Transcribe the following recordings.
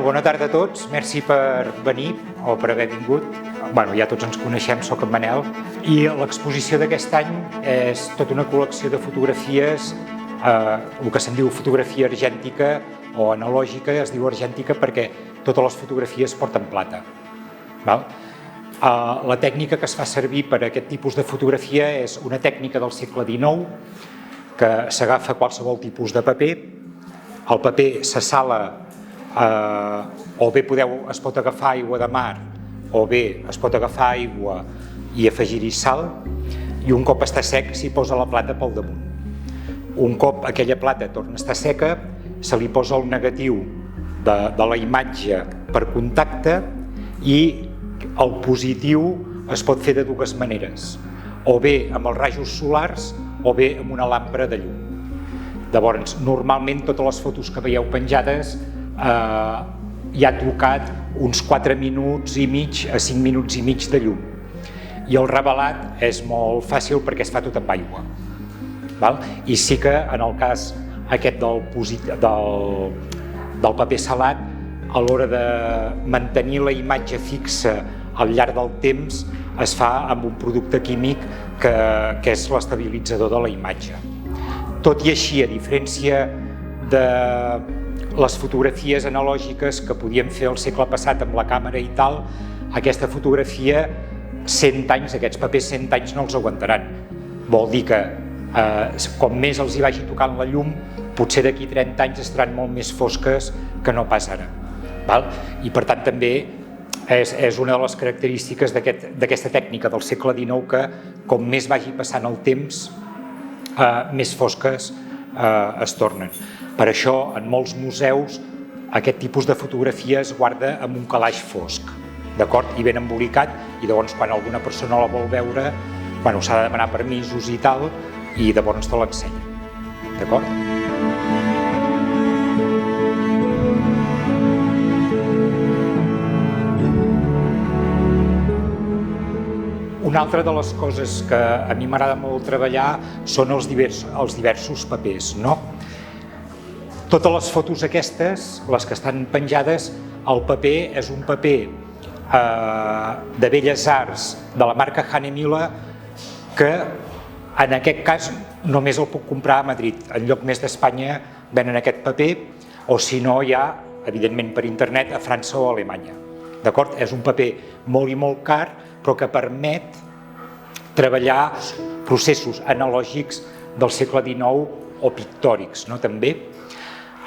Bona tarda a tots, merci per venir o per haver vingut. Ja tots ens coneixem, soc en Manel, i l'exposició d'aquest any és tota una col·lecció de fotografies, el que se'n diu fotografia argèntica o analògica, es diu argèntica perquè totes les fotografies porten plata. La tècnica que es fa servir per a aquest tipus de fotografia és una tècnica del segle XIX que s'agafa qualsevol tipus de paper, el paper s'assala o bé es pot agafar aigua de mar o bé es pot agafar aigua i afegir-hi sal i un cop està sec s'hi posa la plata pel damunt. Un cop aquella plata torna a estar seca se li posa el negatiu de la imatge per contacte i el positiu es pot fer de dues maneres, o bé amb els rajos solars o bé amb una làmpara de llum. Llavors, normalment totes les fotos que veieu penjades hi ha tocat uns 4 minuts i mig a 5 minuts i mig de llum i el revelat és molt fàcil perquè es fa tot amb aigua. I sí que en el cas aquest del paper salat, a l'hora de mantenir la imatge fixa al llarg del temps es fa amb un producte químic que és l'estabilitzador de la imatge. Tot i així, a diferència de les fotografies analògiques que podíem fer al segle passat amb la càmera i tal, aquesta fotografia, 100 anys, aquests papers 100 anys no els aguantaran. Vol dir que com més els hi vagi tocant la llum, potser d'aquí 30 anys estaran molt més fosques que no pas ara. I per tant també és una de les característiques d'aquesta tècnica del segle XIX que com més vagi passant el temps, més fosques es tornen. Per això, en molts museus, aquest tipus de fotografia es guarda amb un calaix fosc, i ben embolicat, i llavors quan alguna persona la vol veure, s'ha de demanar permisos i tal, i llavors te l'ensenya. D'acord? Una altra de les coses que a mi m'agrada molt treballar són els diversos papers. Totes les fotos aquestes, les que estan penjades, el paper és un paper de Belles Arts de la marca Hahnemühle que en aquest cas només el puc comprar a Madrid. En lloc més d'Espanya venen aquest paper o si no hi ha, evidentment per internet, a França o a Alemanya. És un paper molt i molt car però que permet treballar processos analògics del segle XIX o pictòrics també.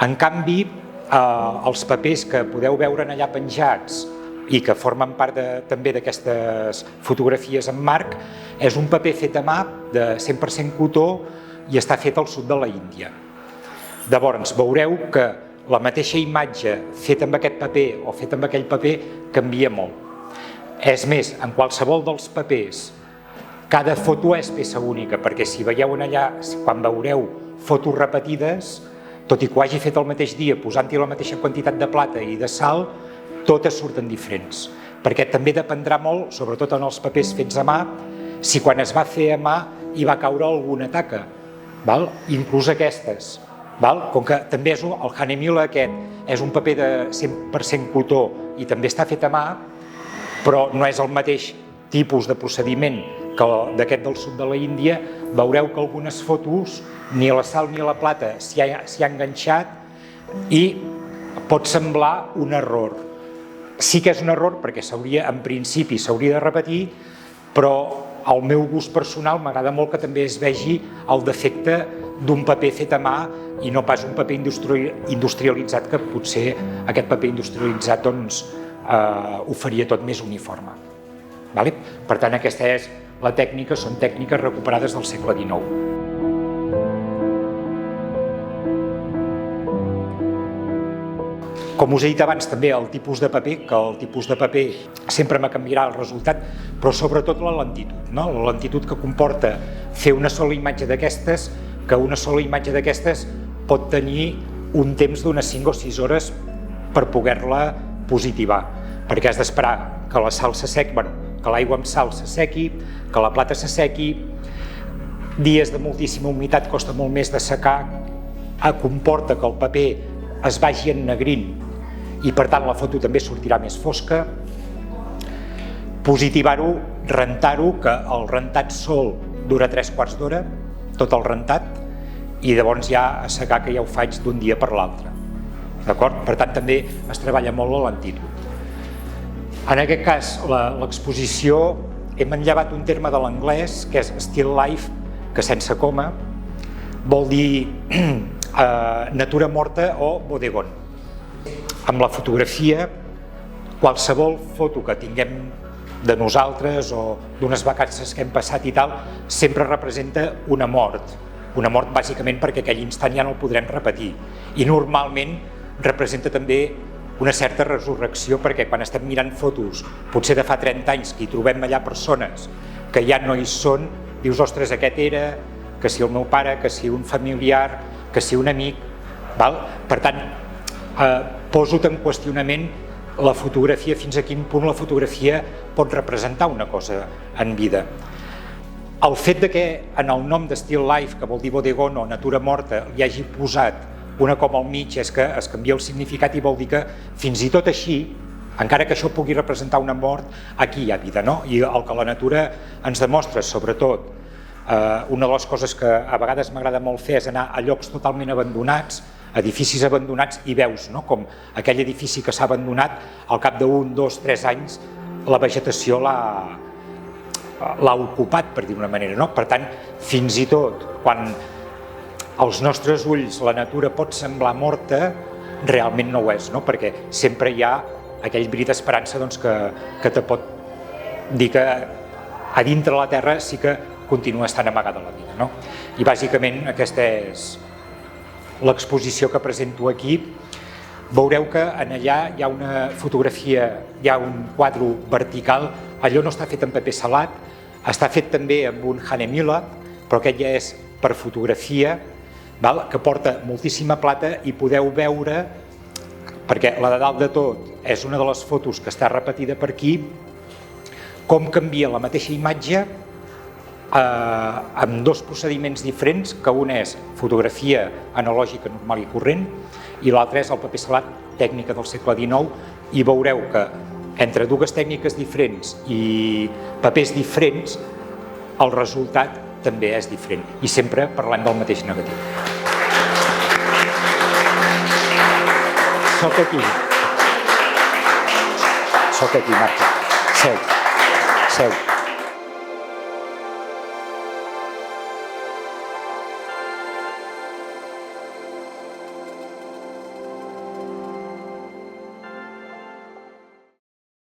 En canvi, els papers que podeu veure allà penjats i que formen part també d'aquestes fotografies en marc és un paper fet a mà de 100% cotó i està fet al sud de la Índia. Llavors, veureu que la mateixa imatge feta amb aquest paper o feta amb aquell paper canvia molt. És més, en qualsevol dels papers, cada foto és peça única, perquè si veieu allà, quan veureu fotos repetides, tot i que ho hagi fet el mateix dia, posant-hi la mateixa quantitat de plata i de sal, totes surten diferents. Perquè també dependrà molt, sobretot en els papers fets a mà, si quan es va fer a mà hi va caure alguna taca, inclús aquestes. Com que també el Hahnemühle aquest és un paper de 100% cotó i també està fet a mà, però no és el mateix tipus de procediment que d'aquest del sud de la Índia, veureu que algunes fotos ni la sal ni la plata s'hi ha enganxat i pot semblar un error. Sí que és un error perquè en principi s'hauria de repetir, però al meu gust personal m'agrada molt que també es vegi el defecte d'un paper fet a mà i no pas un paper industrialitzat, que potser aquest paper industrialitzat ho faria tot més uniforme. Per tant, aquesta és la tècnica, són tècniques recuperades del segle XIX. Com us he dit abans, també el tipus de paper, que el tipus de paper sempre me canviarà el resultat, però sobretot la lentitud. La lentitud que comporta fer una sola imatge d'aquestes, que una sola imatge d'aquestes pot tenir un temps d'unes 5 o 6 hores per poder-la positivar, perquè has d'esperar que la sal s'assequi, que l'aigua amb sal s'assequi, que la plata s'assequi, dies de moltíssima humitat costa molt més de secar, comporta que el paper es vagi ennegrint i per tant la foto també sortirà més fosca. Positivar-ho, rentar-ho, que el rentat sol dura 3/4 d'hora, tot el rentat, i llavors ja a secar, que ja ho faig d'un dia per l'altre. D'acord? Per tant, també es treballa molt la lentitud. En aquest cas, l'exposició, hem enllavat un terme de l'anglès, que és still life, que sense coma vol dir natura morta o bodegón. Amb la fotografia, qualsevol foto que tinguem de nosaltres o d'unes vacances que hem passat i tal, sempre representa una mort. Una mort bàsicament perquè aquell instant ja no el podrem repetir. I normalment representa també una certa resurrecció, perquè quan estem mirant fotos, potser de fa 30 anys, que hi trobem allà persones que ja no hi són, dius, ostres, aquest era, que si el meu pare, que si un familiar, que si un amic. Per tant, poso en qüestionament la fotografia, fins a quin punt la fotografia pot representar una cosa en vida. El fet de que en el nom de Still Life, que vol dir bodegón o natura morta, li hagi posat una coma al mig, és que es canvia el significat i vol dir que fins i tot així, encara que això pugui representar una mort, aquí hi ha vida, no? I el que la natura ens demostra, sobretot, una de les coses que a vegades m'agrada molt fer és anar a llocs totalment abandonats, edificis abandonats, i veus com aquell edifici que s'ha abandonat, al cap d'1, 2, 3 anys, la vegetació l'ha ocupat, per dir d'una manera. Per tant, fins i tot quan als nostres ulls la natura pot semblar morta, realment no ho és, perquè sempre hi ha aquell bri d'esperança que te pot dir que a dintre la terra sí que continua estant amagada la vida. I bàsicament aquesta és l'exposició que presento aquí. Veureu que en allà hi ha una fotografia, hi ha un quadre vertical, allò no està fet en paper salat, està fet també amb un Hahnemühle, però aquest ja és per fotografia, que porta moltíssima plata, i podeu veure, perquè la de dalt de tot és una de les fotos que està repetida per aquí, com canvia la mateixa imatge amb dos procediments diferents, que un és fotografia analògica normal i corrent i l'altre és el paper salat, tècnica del segle XIX, i veureu que entre dues tècniques diferents i papers diferents el resultat també és diferent, i sempre parlem del mateix negatiu. Soc aquí, Marta. Seu.